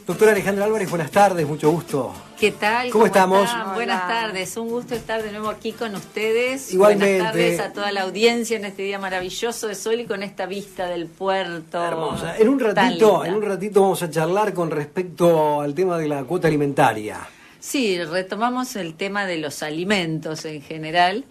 Doctora Alejandra Álvarez, buenas tardes, mucho gusto. ¿Qué tal? ¿Cómo estamos? Buenas tardes, un gusto estar de nuevo aquí con ustedes. Igualmente. Buenas tardes a toda la audiencia en este día maravilloso de sol y con esta vista del puerto. Hermosa. En un ratito vamos a charlar con respecto al tema de la cuota alimentaria. Sí, retomamos el tema de los alimentos en general.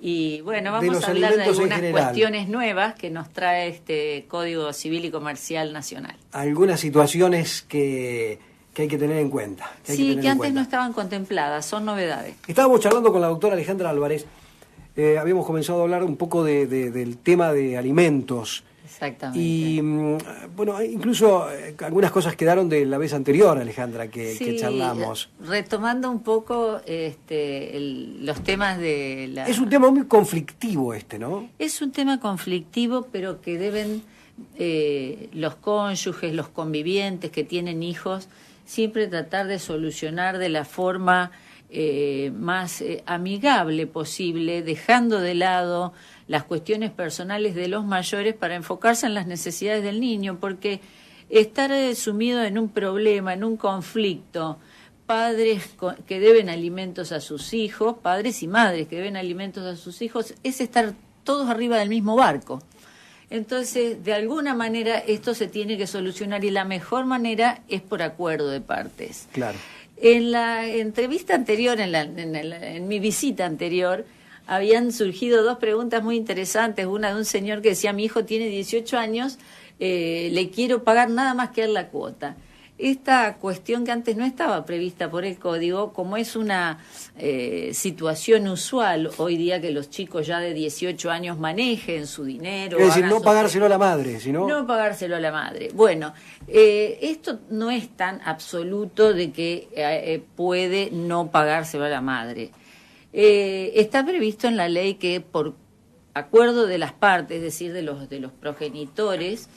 Y bueno, vamos a hablar de algunas cuestiones nuevas que nos trae este Código Civil y Comercial Nacional. Algunas situaciones que hay que tener en cuenta. Que antes no estaban contempladas, son novedades. Estábamos charlando con la doctora Alejandra Álvarez, habíamos comenzado a hablar un poco del tema de alimentos. Exactamente. Y bueno, incluso algunas cosas quedaron de la vez anterior, Alejandra, que charlamos. Retomando un poco los temas de la... Es un tema muy conflictivo ¿no? Es un tema conflictivo, pero que deben los cónyuges, los convivientes que tienen hijos, siempre tratar de solucionar de la forma más amigable posible, dejando de lado las cuestiones personales de los mayores para enfocarse en las necesidades del niño, porque estar sumido en un problema, en un conflicto, padres que deben alimentos a sus hijos, padres y madres que deben alimentos a sus hijos, es estar todos arriba del mismo barco. Entonces, de alguna manera esto se tiene que solucionar y la mejor manera es por acuerdo de partes. Claro. En la entrevista anterior, en mi visita anterior, habían surgido dos preguntas muy interesantes. Una de un señor que decía: mi hijo tiene 18 años, le quiero pagar nada más que a él la cuota. Esta cuestión que antes no estaba prevista por el código, como es una situación usual hoy día que los chicos ya de 18 años manejen su dinero. Es decir, no pagárselo a la madre, sino... No pagárselo a la madre. Bueno, esto no es tan absoluto de que puede no pagárselo a la madre. Está previsto en la ley que por acuerdo de las partes, es decir, de los progenitores,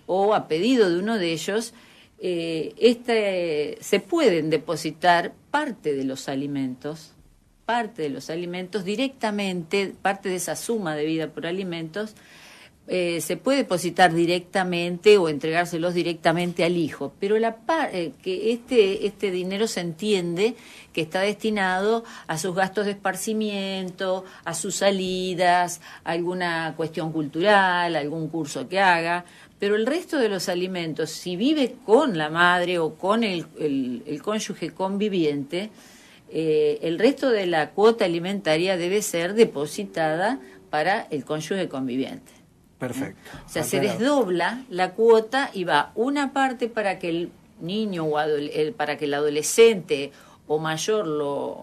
o a pedido de uno de ellos, se pueden depositar parte de los alimentos directamente, parte de esa suma debida por alimentos, se puede depositar directamente o entregárselos directamente al hijo, pero que este dinero se entiende que está destinado a sus gastos de esparcimiento, a sus salidas, a alguna cuestión cultural, algún curso que haga, pero el resto de los alimentos, si vive con la madre o con el cónyuge conviviente, el resto de la cuota alimentaria debe ser depositada para el cónyuge conviviente. Perfecto. O sea, se desdobla la cuota y va una parte para que el niño o para que el adolescente o mayor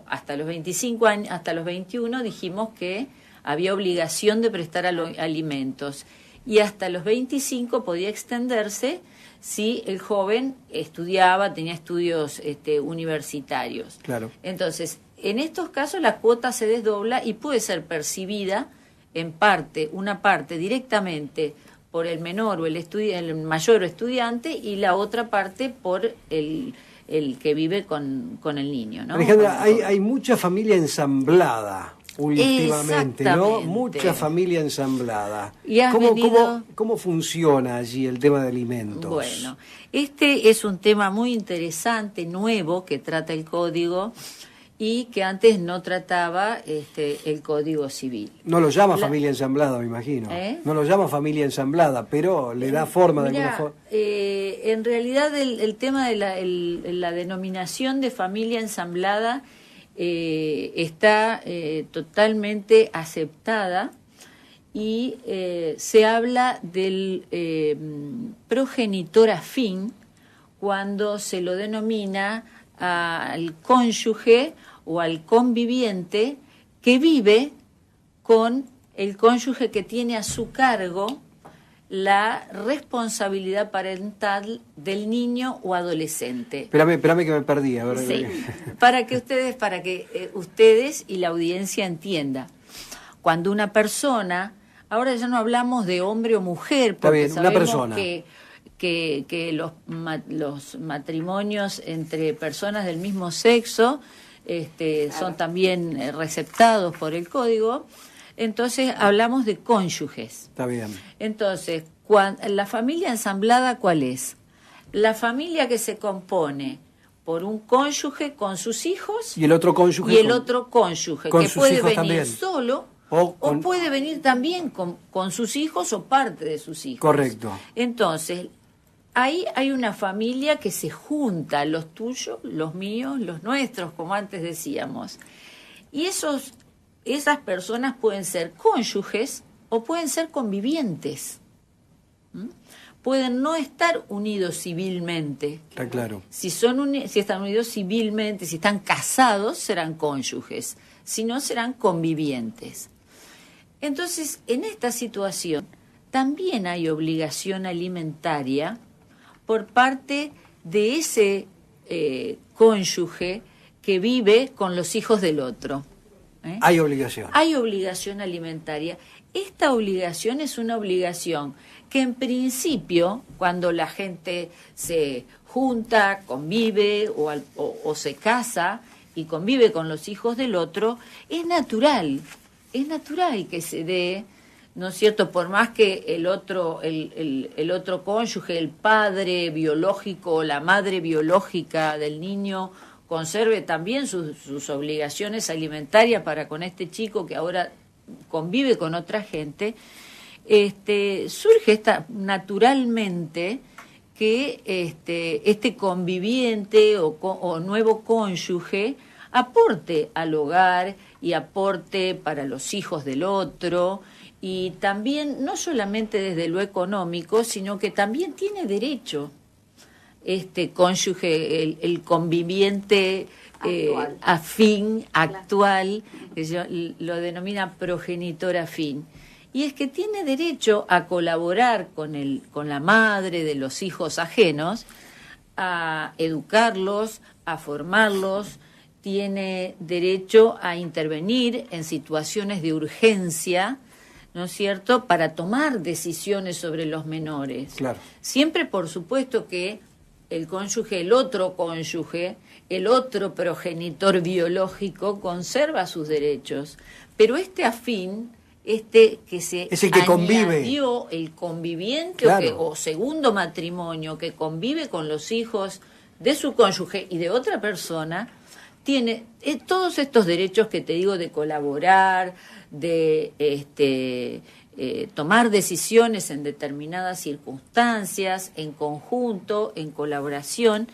hasta los 25 años, hasta los 21 dijimos que había obligación de prestar alimentos, y hasta los 25 podía extenderse si el joven estudiaba, tenía estudios universitarios. Claro. Entonces, en estos casos la cuota se desdobla y puede ser percibida en parte, una parte directamente por el menor o el mayor o estudiante, y la otra parte por el que vive con el niño, ¿no? Alejandra, hay mucha familia ensamblada últimamente, ¿no? Mucha familia ensamblada. ¿Y ¿Cómo funciona allí el tema de alimentos? Bueno, este es un tema muy interesante, nuevo, que trata el Código y que antes no trataba el Código Civil. No lo llama familia ensamblada, me imagino. No lo llama familia ensamblada, pero le da forma de alguna forma. En realidad el tema de la denominación de familia ensamblada está totalmente aceptada, y se habla del progenitor afín cuando se lo denomina al cónyuge o al conviviente que vive con el cónyuge que tiene a su cargo la responsabilidad parental del niño o adolescente. Espérame que me perdí. A ver. Sí, para que ustedes y la audiencia entienda. Cuando una persona, ahora ya no hablamos de hombre o mujer, porque bien, una sabemos persona. que los matrimonios entre personas del mismo sexo son también receptados por el Código. Entonces hablamos de cónyuges. Está bien. Entonces, la familia ensamblada, ¿cuál es? la familia que se compone por un cónyuge con sus hijos y el otro cónyuge, que puede venir también. solo o puede venir también con sus hijos o parte de sus hijos. Correcto. Entonces, ahí hay una familia que se junta, los tuyos, los míos, los nuestros, como antes decíamos. Y esas personas pueden ser cónyuges o pueden ser convivientes. Pueden no estar unidos civilmente. Está claro. Si están unidos civilmente, si están casados, serán cónyuges. Si no, serán convivientes. Entonces, en esta situación, también hay obligación alimentaria por parte de ese cónyuge que vive con los hijos del otro. Hay obligación. Hay obligación alimentaria. Esta obligación es una obligación que en principio, cuando la gente se junta, convive o se casa y convive con los hijos del otro, es natural que se dé, ¿no es cierto? Por más que el otro cónyuge, el padre biológico o la madre biológica del niño conserve también sus obligaciones alimentarias para con este chico que ahora convive con otra gente, surge naturalmente que este conviviente o nuevo cónyuge aporte al hogar y aporte para los hijos del otro, y también no solamente desde lo económico, sino que también tiene derecho este cónyuge, el conviviente afín, actual, que lo denomina progenitor afín. Y es que tiene derecho a colaborar con la madre de los hijos ajenos, a educarlos, a formarlos, tiene derecho a intervenir en situaciones de urgencia, ¿no es cierto?, para tomar decisiones sobre los menores. Claro. Siempre, por supuesto, que el otro cónyuge, el otro progenitor biológico conserva sus derechos, pero este afín, que se es el que convive, el conviviente, claro, o segundo matrimonio que convive con los hijos de su cónyuge y de otra persona, tiene todos estos derechos que te digo, de colaborar, de tomar decisiones en determinadas circunstancias, en conjunto, en colaboración,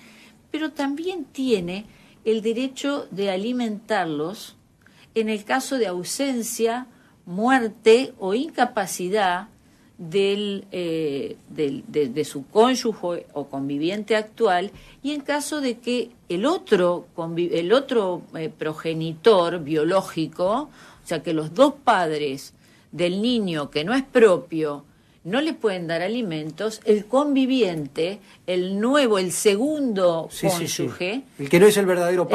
pero también tiene el derecho de alimentarlos en el caso de ausencia, muerte o incapacidad de su cónyuge o conviviente actual, y en caso de que el otro progenitor biológico, o sea que los dos padres del niño que no es propio no le pueden dar alimentos, el conviviente, el segundo cónyuge, el que no es el verdadero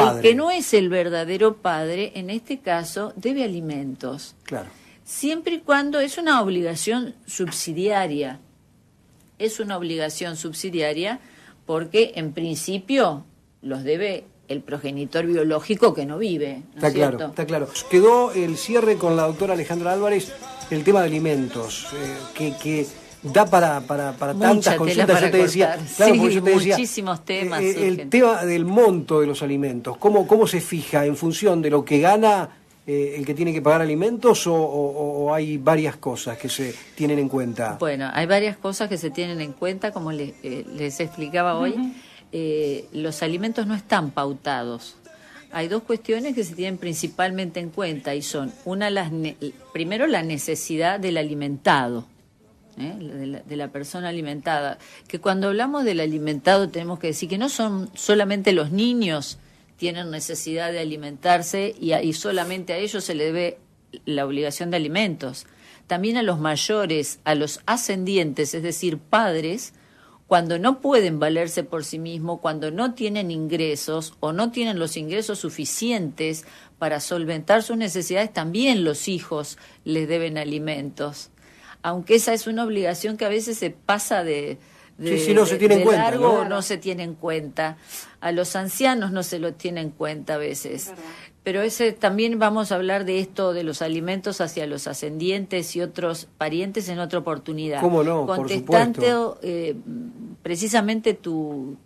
padre, en este caso debe alimentos. Claro. Siempre y cuando es una obligación subsidiaria. Es una obligación subsidiaria porque en principio los debe el progenitor biológico que no vive, ¿no es cierto? Está claro. Quedó el cierre con la doctora Alejandra Álvarez, el tema de alimentos, que da para tantas consultas. Yo te decía, claro, sí, yo te decía, muchísimos temas. El tema del monto de los alimentos, ¿cómo se fija en función de lo que gana el que tiene que pagar alimentos, o hay varias cosas que se tienen en cuenta? Bueno, hay varias cosas que se tienen en cuenta, como les explicaba hoy. Los alimentos no están pautados. Hay dos cuestiones que se tienen principalmente en cuenta, y son primero la necesidad del alimentado, de la persona alimentada, que cuando hablamos del alimentado tenemos que decir que no son solamente los niños tienen necesidad de alimentarse y solamente a ellos se le debe la obligación de alimentos. También a los mayores, a los ascendientes, es decir, padres, cuando no pueden valerse por sí mismos, cuando no tienen ingresos o no tienen los ingresos suficientes para solventar sus necesidades, también los hijos les deben alimentos. Aunque esa es una obligación que a veces se pasa de no se tiene en cuenta, largo, no se tiene en cuenta. A los ancianos no se lo tiene en cuenta a veces. pero ese también vamos a hablar de esto de los alimentos hacia los ascendientes y otros parientes en otra oportunidad. ¿Cómo no? Contestando precisamente tu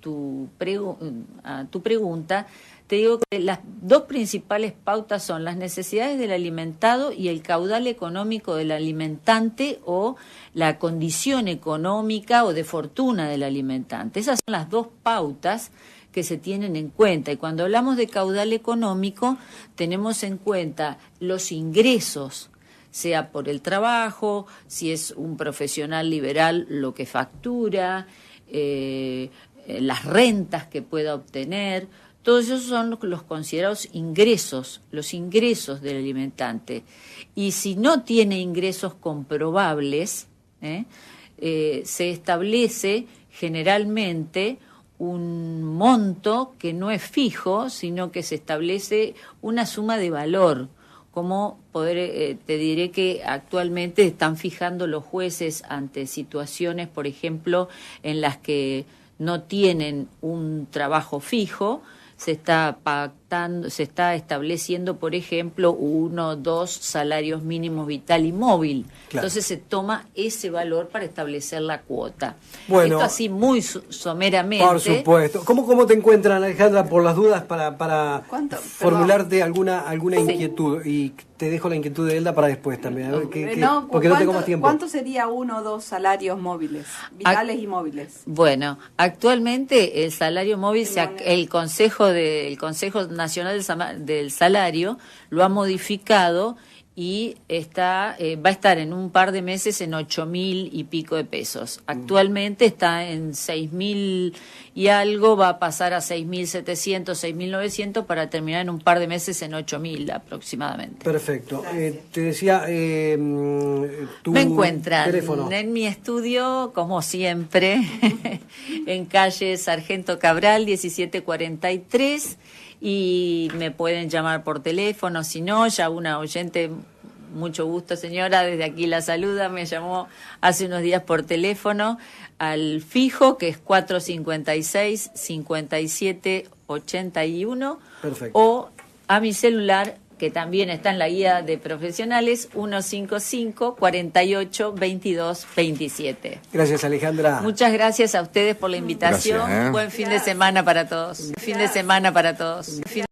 pregunta, te digo que las dos principales pautas son las necesidades del alimentado y el caudal económico del alimentante o la condición económica o de fortuna del alimentante. Esas son las dos pautas que se tienen en cuenta. Y cuando hablamos de caudal económico, tenemos en cuenta los ingresos, sea por el trabajo, si es un profesional liberal, lo que factura, las rentas que pueda obtener. Todos esos son los considerados ingresos, los ingresos del alimentante. Y si no tiene ingresos comprobables, se establece generalmente un monto que no es fijo, sino que se establece una suma de valor. Como te diré que actualmente están fijando los jueces ante situaciones, por ejemplo, en las que no tienen un trabajo fijo, se está estableciendo, por ejemplo, 1 o 2 salarios mínimos vital y móvil. Claro. Entonces se toma ese valor para establecer la cuota. Bueno, esto así muy someramente. Por supuesto. ¿Cómo te encuentran, Alejandra, por las dudas para formularte alguna inquietud? Y te dejo la inquietud de Elda para después también. A ver, porque no tengo más tiempo. ¿Cuánto sería 1 o 2 salarios móviles, vitales y móviles? Bueno, actualmente el salario móvil, el Consejo Nacional del Salario lo ha modificado y va a estar en un par de meses en 8.000 y pico de pesos. Actualmente está en 6.000 y algo, va a pasar a 6.700, 6.900 para terminar en un par de meses en 8.000 aproximadamente. Perfecto. Te decía, tu me encuentran teléfono. En mi estudio, como siempre, en calle Sargento Cabral, 1743, y me pueden llamar por teléfono, si no, ya una oyente, mucho gusto señora, desde aquí la saluda, me llamó hace unos días por teléfono al fijo, que es 456-5781, o a mi celular, que también está en la guía de profesionales, 155-48-22-27. Gracias, Alejandra. Muchas gracias a ustedes por la invitación. Gracias, Buen fin de semana para todos. Fin de semana para todos.